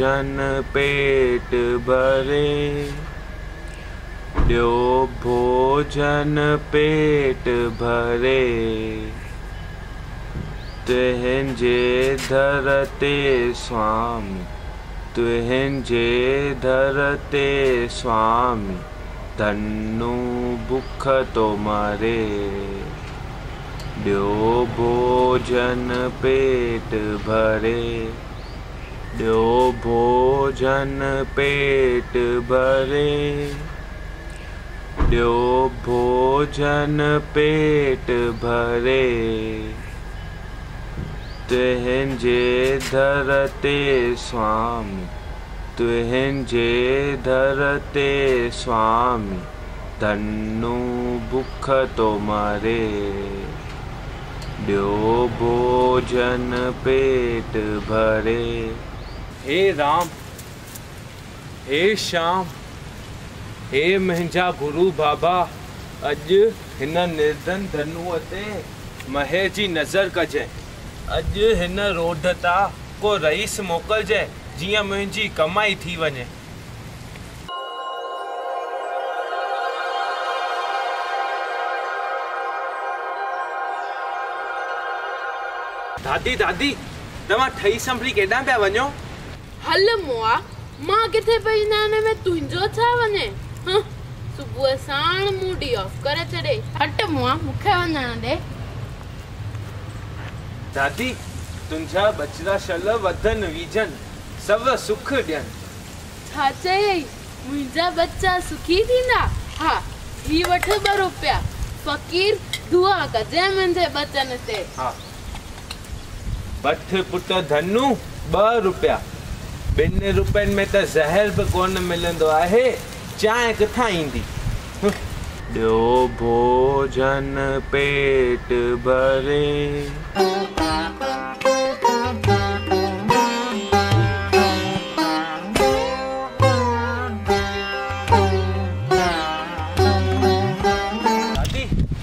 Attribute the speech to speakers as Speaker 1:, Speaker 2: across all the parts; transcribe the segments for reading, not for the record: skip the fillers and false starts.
Speaker 1: भोजन पेट भरे, ॾियो भोजन पेट भरे। तुंहिंजे दर ते स्वामी, तुंहिंजे दर ते स्वामी, धन्नू भुख तो मरे। ॾियो भोजन पेट भरे, ॾियो भोजन पेट भरे, ॾियो भोजन पेट भरे। तुंहिंजे दर ते स्वामी, तुंहिंजे दर ते स्वामी, धन्नू भुख तो मरे। ॾियो भोजन पेट भरे। हे राम, हे श्याम, हे मुंहिंजा गुरु बाबा, अॼु हिन निर्धन धनुअ ते महे जी नज़र कजांइ। अॼु हिन रोड तां को रईस मोकिलजांइ, जीअं मुंहिंजी कमाई थी वञे। दादी दादी, तव्हां ठही संभली केॾां पिया वञो?
Speaker 2: हल मुआ, मां किथे पई नाने में तुंहिंजो छा वञे? सुबुह साण मूडी ऑफ करे छॾे। हट मुआ, मूंखे वञण दे।
Speaker 1: दादी, तुंहिंजा बचड़ा शल वधन वीजन, सव सुख ॾियनि।
Speaker 2: छा चयई? मुंहिंजा बच्चा सुखी थींदा? हा, ही वठ 2 रुपया। फ़कीर, दुआ कजांइ मुंहिंजे बचन ते।
Speaker 1: हा, वठ पुट धन्नू 2 रुपया। 2 रुपयनि में त ज़हर बि कोन मिलंदो आहे, चांहि किथां ईंदी? ॾियो भोजन पेट भरे।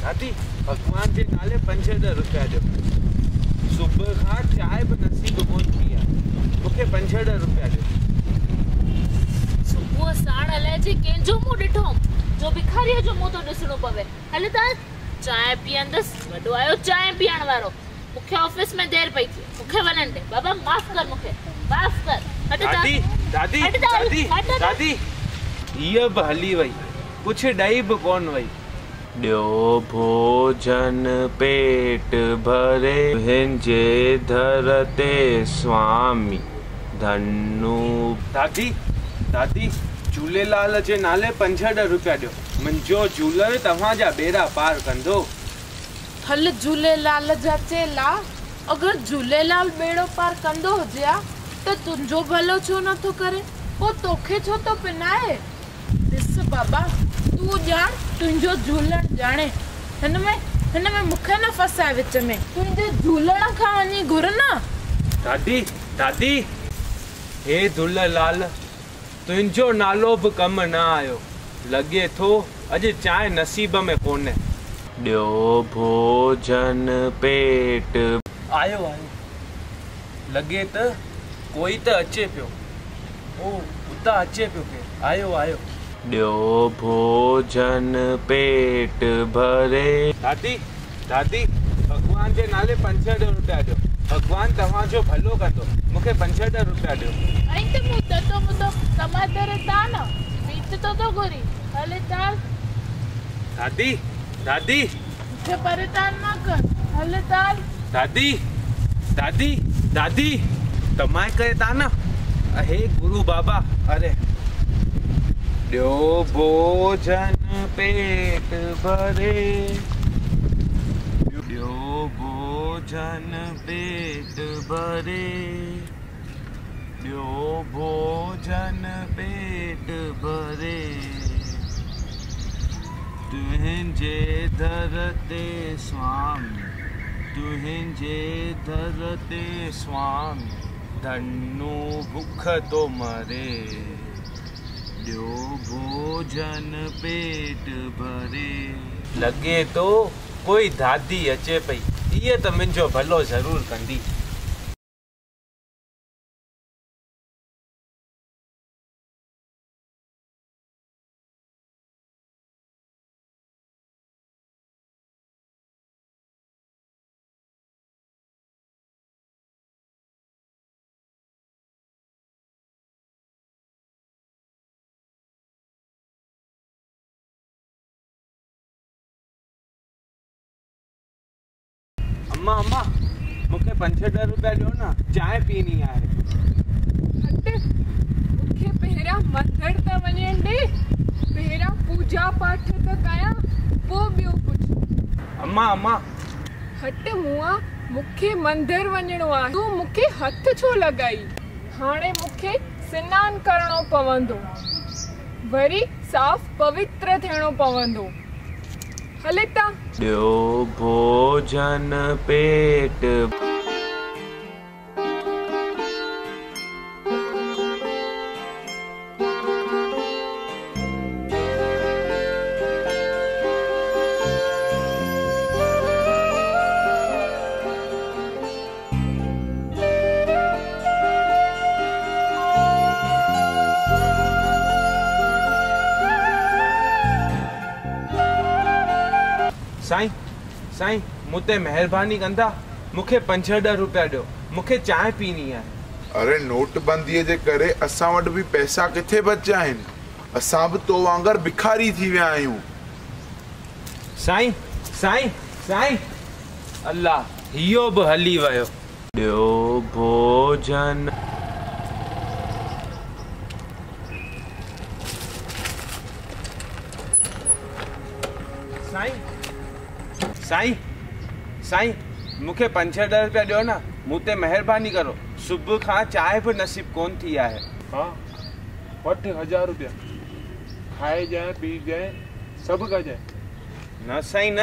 Speaker 1: दादी, भगवान जे नाले 5 रुपया ॾियो। सुबुह खां चांहि बि नसीब कोन थी आहे, मूंखे 5 रुपया ॾियो।
Speaker 3: सुबुह साण अलाए जी कंहिंजो मुंहुं ॾिठो जो भिखारीअ जो मुंहुं थो ॾिसणो पवे। हल त चांहि पीअंदसि, वॾो आयो चांहि पीअण वारो। मूंखे ऑफिस में देर पई थी, मूंखे वञण दे। बाबा माफ़ कर, मूंखे माफ़ कर।
Speaker 1: दादी दादी दादी दादी, हीअ बि हली वई, कुझु ॾेई बि कोन वई। ॾियो भोजन पेट भरे, तुंहिंजे दर ते स्वामी, धन्नू। दादी दादी, झूलेलाल जे नाले 5 रुपया ॾियो। मुंहिंजो झूलर तव्हांजा बेड़ा पार कंदो।
Speaker 2: हल झूलेलाल जा चेला, अगरि झूलेलाल बेड़ो पार कंदो हुजे आ त तुंहिंजो भलो छो नथो करे? पोइ तोखे छो थो पिनाए? ॾिस बाबा, तूं ॼाण, तुंहिंजो झूलण ॼाणे। हिन में मूंखे न फसाए विच में। तुंहिंजे झूलण खां वञी घुर न।
Speaker 1: दादी दादी, हे झूलेलाल, तुंहिंजो नालो बि कमु न आयो। लॻे थो अॼु चांहि नसीब में कोन्हे। ॾियो भोजन पेट आयो आयो। लॻे त कोई त अचे पियो। ओ, उतां अचे पियो केरु। आयो आयो। ॾियो भोजन पेट भरे। दादी दादी, भगवान जे नाले 5 रुपया ॾियो। भगवान तव्हांजो भलो कंदो, मूंखे 5 रुपया ॾियो।
Speaker 2: ऐं त मुद्दो टमाटर तान मीठ तो घुरी। हले चाल।
Speaker 1: दादी दादी,
Speaker 2: मूंखे परेशान न कर। हले चाल।
Speaker 1: दादी दादी दादी, तमाए करे था न। हे गुरु बाबा, अरे ॾियो भोजन पेट भरे, ॾियो भोजन पेट भरे, ॾियो भोजन पेट भरे। तुंहिंजे दर ते स्वामी, तुंहिंजे दर ते स्वामी, धन्नू भुख तो मरे। ॾियो भोजन पेट भरे। लॻे तो कोई दादी अचे पई, इहे त मुंहिंजो भलो ज़रूरु कंदी। अम्मा अम्मा मूंखे 65 रुपया ॾियो न, चांहि पीनी आहे।
Speaker 4: हट, मूंखे पहिरियां मंदर त वञण ॾे, पहिरियां पूजा पाठ त कयां, पोइ ॿियो कुझु।
Speaker 1: अम्मा अम्मा
Speaker 4: हट मुआ, मूंखे मंदर वञणो आहे, तूं मूंखे हथ छो लॻाई? हाणे मूंखे सनानु करणो पवंदो, वरी साफ़ पवित्र थियणो पवंदो। हले ता
Speaker 1: ॾियो भोजन पेट। साईं साईं मूं ते महिरबानी कंदा, मूंखे 65 रुपया ॾियो, मूंखे चांहि पीनी आहे।
Speaker 5: अरे नोटबंदीअ जे करे असां वटि बि पैसा किथे बचिया आहिनि, असां बि तो वांगुरु भिखारी थी विया आहियूं।
Speaker 1: साईं साईं साईं अल्लाह, इहो बि हली वियो। ॾियो भोजन। साईं साईं साईं मूंखे 65 रुपया ॾियो न, मूं ते महिरबानी करो, सुबुह खां चांहि बि नसीब कोन थी आहे।
Speaker 6: हाँ वठ 1000 रुपया, खाए जाए पी जाए सभु कजाए।
Speaker 1: न साईं न,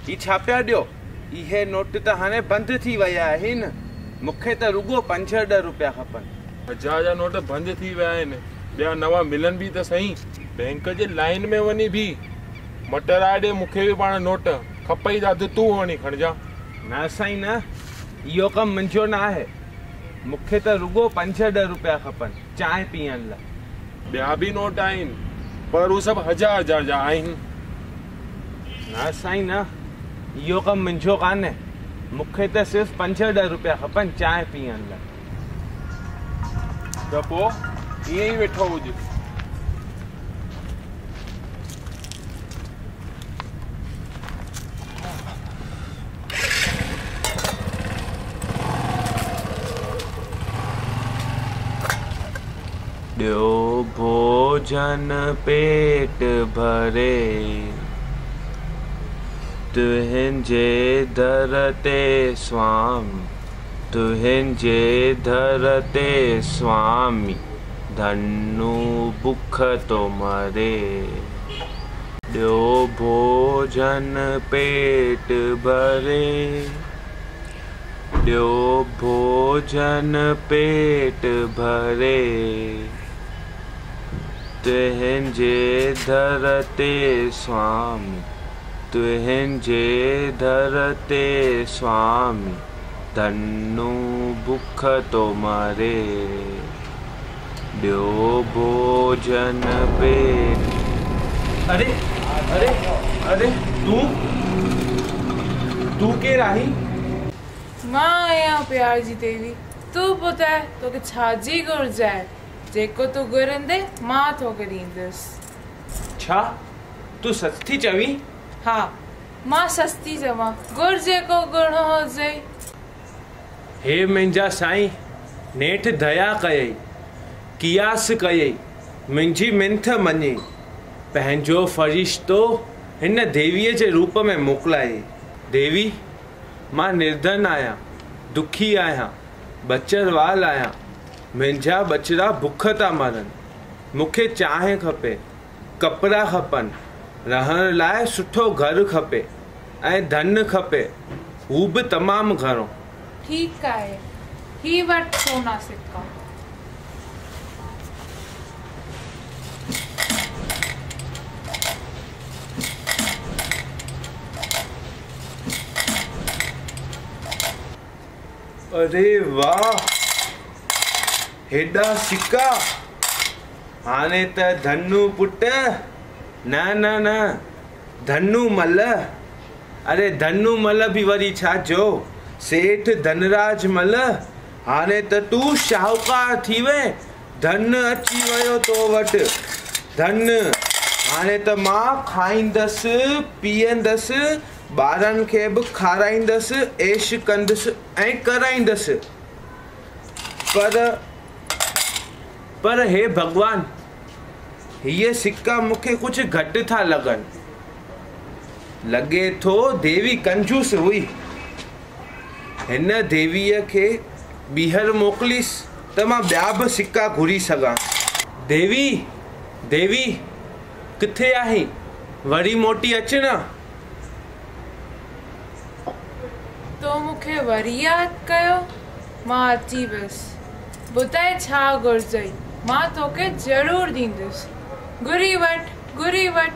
Speaker 1: ही छा पिया ॾियो? इहे नोट त हाणे बंदि थी विया आहिनि, मूंखे त रुगो 65 रुपया खपनि।
Speaker 6: 1000 जा नोट बंदि थी विया आहिनि, ॿिया नवां मिलनि बि त सही। बैंक जे लाइन में वञी भी मटराए ॾे, मूंखे बि पाण नोट खपई था, तूं वञी खणिजा।
Speaker 1: न साईं न, इहो कमु मुंहिंजो न आहे, मूंखे त रुगो 65 रुपया खपनि चांहि पीअण लाइ।
Speaker 6: ॿिया बि नोट आहिनि, पर उहे सभु 1000 जा आहिनि।
Speaker 1: न साईं न, इहो कमु मुंहिंजो कान्हे, मूंखे त सिर्फ़ु 65 रुपया खपनि चांहि पीअण लाइ।
Speaker 6: त पोइ ईअं ई वेठो हुजे।
Speaker 1: ॾियो भोजन पेट भरे, तुंहिंजे दर ते स्वामी, तुंहिंजे दर ते स्वामी, धनु बुख तो मरे। ॾियो भोजन पेट भरे, ॾियो भोजन पेट भरे, तुंहिंजे दर ते स्वामी, तुंहिंजे दर ते स्वामी, धनु बुख तो मरे। ॾियो भोजन पेट। अरे अरे अरे तू केरु आहीं?
Speaker 2: मां आहियां प्यार जी देवी, तूं ॿुधाए तोखे छाजी घुर्ज आहे? जेको तूं घुरंदे मां तोखे ॾींदसि।
Speaker 1: छा तूं सच थी चवीं?
Speaker 2: हा, मां सच थी चवां, घुर जेको घुरणो हुजे।
Speaker 1: हे मुंहिंजा साईं, नेठि दया कयई, कियास कयई, मुंहिंजी मिंथ मञी, पंहिंजो फ़रिश्तो हिन देवीअ जे रूप में मोकिलाई। देवी, मां निर्धन आहियां, दुखी आहियां, बचरवाल आहियां, मुंहिंजा बचड़ा बुख था मरनि, मूंखे चांहि खपे, कपिड़ा खपनि, रहण लाइ सुठो घरु खपे ऐं धन खपे, हू बि तमामु घणो।
Speaker 2: ठीकु आहे, ही वटि सोना सिक्का।
Speaker 1: अरे वाह, हेॾा सिक्का! हाणे त धनु पुट, न न न, धनु मल। अरे धनु मल बि वरी छा जो, सेठ धनराज मल। हाणे त तूं शाहूकार थी वे, धन अची वियो तो वटि, धन। हाणे त मां खाईंदसि, पीअंदसि, ॿारनि खे बि खाराईंदसि, ऐश कंदुसि ऐं कराईंदसि। पर हे भॻवान, हीअ सिक्का मूंखे कुझु घटि था लॻनि। लॻे थो देवी कंजूस हुई। हिन देवीअ खे ॿीहर मोकिलीसि त मां ॿिया बि सिक्का घुरी सघां। देवी, देवी किथे आहीं? वरी मोटी अच न।
Speaker 2: तो मूंखे वरी यादि कयो? मां अची वियसि। ॿुधाए छा घुरिजई, मां तोखे ज़रूरु ॾींदुसि। घुरी वठ, घुरी वठ।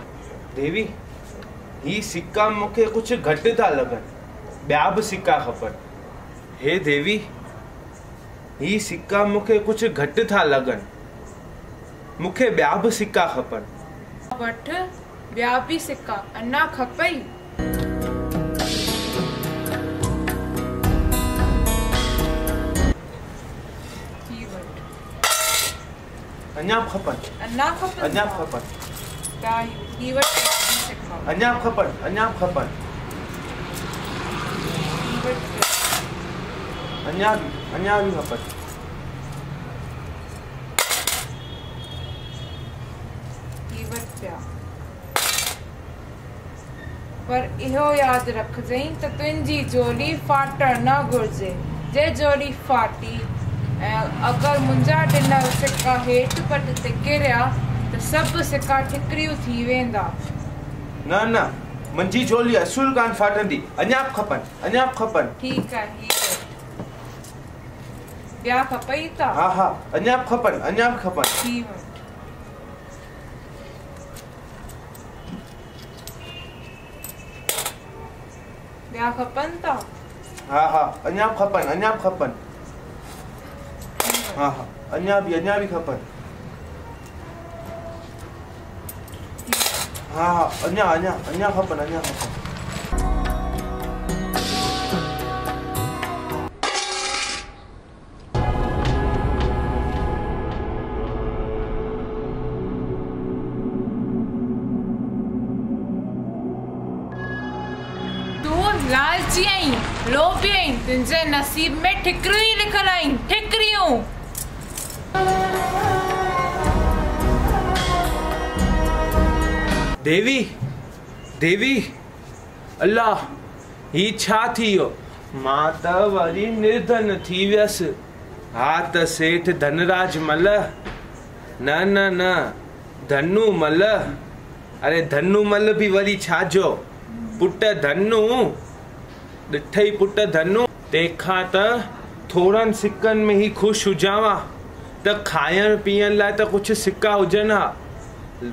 Speaker 1: देवी, ही सिक्का मूंखे कुझु घटि था लॻनि, ॿिया बि सिक्का खपनि। हे देवी, ही सिक्का मूंखे कुझु घटि था लॻनि, मूंखे ॿिया बि सिक्का खपनि।
Speaker 2: वठ, ॿिया बि सिक्का अञा खपई?
Speaker 1: अञा खपनि,
Speaker 2: अञा खपनि?
Speaker 1: अञा खपनि,
Speaker 2: ही वठ, सिक्का
Speaker 1: अञा खपनि, अञा खपनि, अञा बि खपनि।
Speaker 2: पर इहो यादि रखजई त तुंहिंजी जोली फाटण न घुरिजे। जे जोली फाटी ऐं अगरि मुंहिंजा ॾिनल सिक्का हेठि पट ते किरिया त सभु सिक्का ठिकरियूं थी वेंदा।
Speaker 1: न न, मुंहिंजी झोली असुल कान फाटंदी। अञा बि खपनि, अञा बि खपनि।
Speaker 2: ठीकु आहे, ॿिया खपई था?
Speaker 1: हा हा, अञा बि खपनि, अञा बि खपनि।
Speaker 2: थी वठ। ॿिया खपनि था?
Speaker 1: हा हा, अञा बि खपनि, अञा बि खपनि। हा हा, अञा बि खपनि। हा हा, अञा खपनि, अञा खपनि।
Speaker 2: लालची आहीं, लोभी आहीं, तुंहिंजे नसीब में ठिकरियूं ई लिखल आहिनि, ठिकरियूं।
Speaker 1: देवी, देवी, अल्लाह, ही छा थी वियो? मां त वरी निर्धन थी वियसि। हा त सेठ धनराज मल, न न न, धनु मल। अरे धनु मल बि वरी छाजो? पुट धनु, ॾिठई पुट धनु। तंहिंखां त थोरनि सिक्कनि में ई ख़ुशि हुजांवा त खाइण पीअण लाइ त कुझु सिक्का हुजनि हा।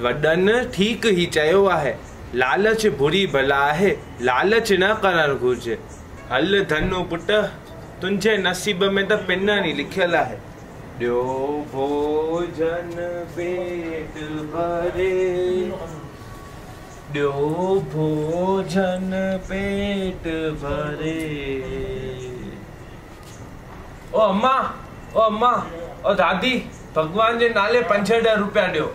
Speaker 1: वॾनि ठीकु ई चयो आहे, लालच बुरी भला आहे, लालच न करणु घुरिजे। हल धनु पुट, तुंहिंजे नसीब में त पिननि ई लिखियल आहे। ॾियो भोजन पेट भरे, ॾियो भोजन पेट भरे। ओ अम्मा, ओ दादी, भगवान जे नाले 5-10 रुपया ॾियो।